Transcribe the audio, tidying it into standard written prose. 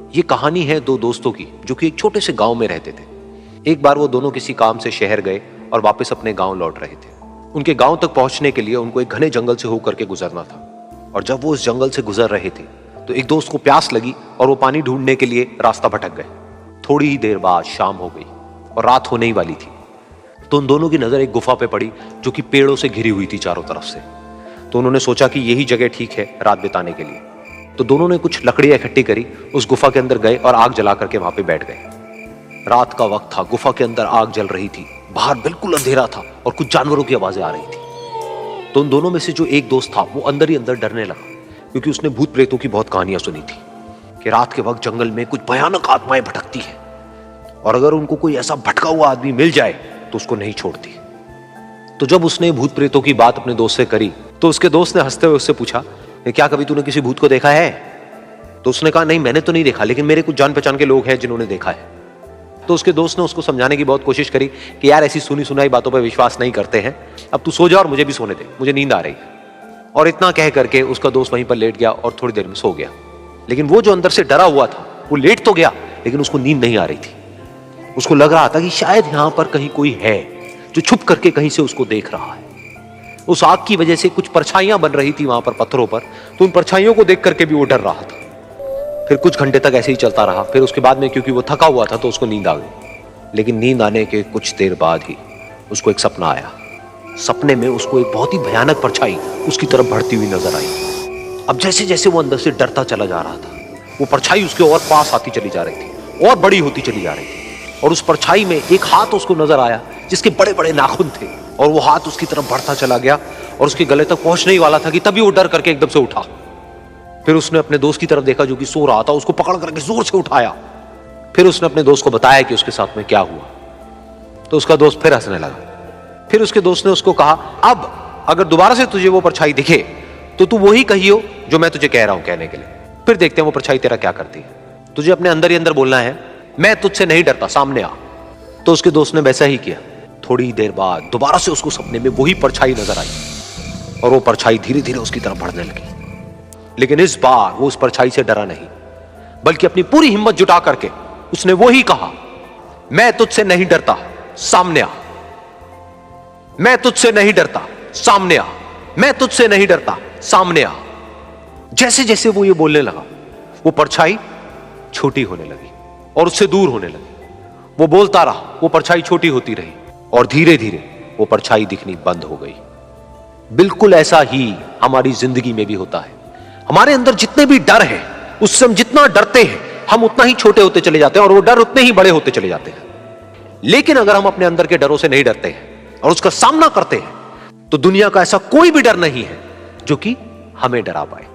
ये कहानी है दो दोस्तों की जो कि एक छोटे से गांव में रहते थे। एक बार वो दोनों किसी काम से शहर गए और वापस अपने गांव लौट रहे थे। उनके गांव तक पहुंचने के लिए उनको एक घने जंगल से होकर के गुजरना था। और जब वो उस जंगल से गुजर रहे थे तो एक दोस्त को प्यास लगी और वो पानी ढूंढने के लिए रास्ता भटक गए। थोड़ी ही देर बाद शाम हो गई और रात होने ही वाली थी। तो उन दोनों की नजर एक गुफा पे पड़ी जो कि पेड़ों से घिरी हुई थी चारों तरफ से। तो उन्होंने सोचा कि यही जगह ठीक है रात बिताने के लिए। तो दोनों ने कुछ लकड़ियां इकट्ठी करी, उस गुफा के अंदर गए और आग जला करके वहां पे बैठ गए। रात का वक्त था, गुफा के अंदर आग जल रही थी, बाहर बिल्कुल अंधेरा था और कुछ जानवरों की आवाजें आ रही थी। तो उन दोनों में से जो एक दोस्त था वो अंदर ही अंदर डरने लगा, क्योंकि उसने भूत प्रेतों की बहुत कहानियां सुनी थी कि रात के वक्त जंगल में कुछ भयानक आत्माएं भटकती हैं और अगर उनको कोई ऐसा भटका हुआ आदमी मिल जाए तो उसको नहीं छोड़ती। तो जब उसने भूत प्रेतों की बात अपने दोस्त से करी तो उसके दोस्त ने हंसते हुए उससे पूछा, क्या कभी तूने किसी भूत को देखा है? तो उसने कहा, नहीं मैंने तो नहीं देखा, लेकिन मेरे कुछ जान पहचान के लोग हैं जिन्होंने देखा है। तो उसके दोस्त ने उसको समझाने की बहुत कोशिश करी कि यार ऐसी सुनी सुनाई बातों पर विश्वास नहीं करते हैं, अब तू सो जा और मुझे भी सोने दे, मुझे नींद आ रही है। और इतना कह करके उसका दोस्त वहीं पर लेट गया और थोड़ी देर में सो गया। लेकिन वो जो अंदर से डरा हुआ था वो लेट तो गया, लेकिन उसको नींद नहीं आ रही थी। उसको लग रहा था कि शायद यहां पर कहीं कोई है जो छुप करके कहीं से उसको देख रहा है। उस आग की वजह से कुछ परछाइयां बन रही थी वहां पर पत्थरों पर, तो उन परछाइयों को देख करके भी वो डर रहा था। फिर कुछ घंटे तक ऐसे ही चलता रहा। फिर उसके बाद में क्योंकि वो थका हुआ था तो उसको नींद आ गई। लेकिन नींद आने के कुछ देर बाद ही उसको एक सपना आया। सपने में उसको एक बहुत ही भयानक परछाई उसकी तरफ बढ़ती हुई नजर आई। अब जैसे जैसे वो अंदर से डरता चला जा रहा था, वो परछाई उसके और पास आती चली जा रही थी और बड़ी होती चली जा रही थी। और उस परछाई में एक हाथ उसको नजर आया जिसके बड़े बड़े नाखून थे, और वो हाथ उसकी तरफ बढ़ता चला गया और उसके गले तक पहुंचने ही वाला था कि तभी वो डर करके एकदम से उठा। फिर उसने अपने दोस्त की तरफ देखा जो कि सो रहा था, उसको पकड़ करके जोर से उठाया। फिर उसने अपने दोस्त को बताया कि उसके साथ में क्या हुआ। तो उसका दोस्त फिर हंसने लगा। फिर उसके दोस्त ने उसको कहा, अब अगर दोबारा से तुझे वो परछाई दिखे तो तू वही कहियो जो मैं तुझे कह रहा हूं कहने के लिए, फिर देखते हैं वो परछाई तेरा क्या करती है। तुझे अपने अंदर ही अंदर बोलना है, मैं तुझसे नहीं डरता, सामने आ। तो उसके दोस्त ने वैसा ही किया। थोड़ी देर बाद दोबारा से उसको सपने में वही परछाई नजर आई और वो परछाई धीरे धीरे उसकी तरफ बढ़ने लगी। लेकिन इस बार वो उस परछाई से डरा नहीं, बल्कि अपनी पूरी हिम्मत जुटा करके उसने वही कहा, मैं तुझसे नहीं डरता, सामने आ। मैं तुझसे नहीं डरता, सामने आ। मैं तुझसे नहीं डरता, सामने आ। जैसे जैसे वो ये बोलने लगा वो परछाई छोटी होने लगी और उससे दूर होने लगी। वो बोलता रहा, वो परछाई छोटी होती रही और धीरे धीरे वो परछाई दिखनी बंद हो गई। बिल्कुल ऐसा ही हमारी जिंदगी में भी होता है। हमारे अंदर जितने भी डर है, उससे हम जितना डरते हैं हम उतना ही छोटे होते चले जाते हैं और वो डर उतने ही बड़े होते चले जाते हैं। लेकिन अगर हम अपने अंदर के डरों से नहीं डरते हैं और उसका सामना करते हैं तो दुनिया का ऐसा कोई भी डर नहीं है जो कि हमें डरा पाए।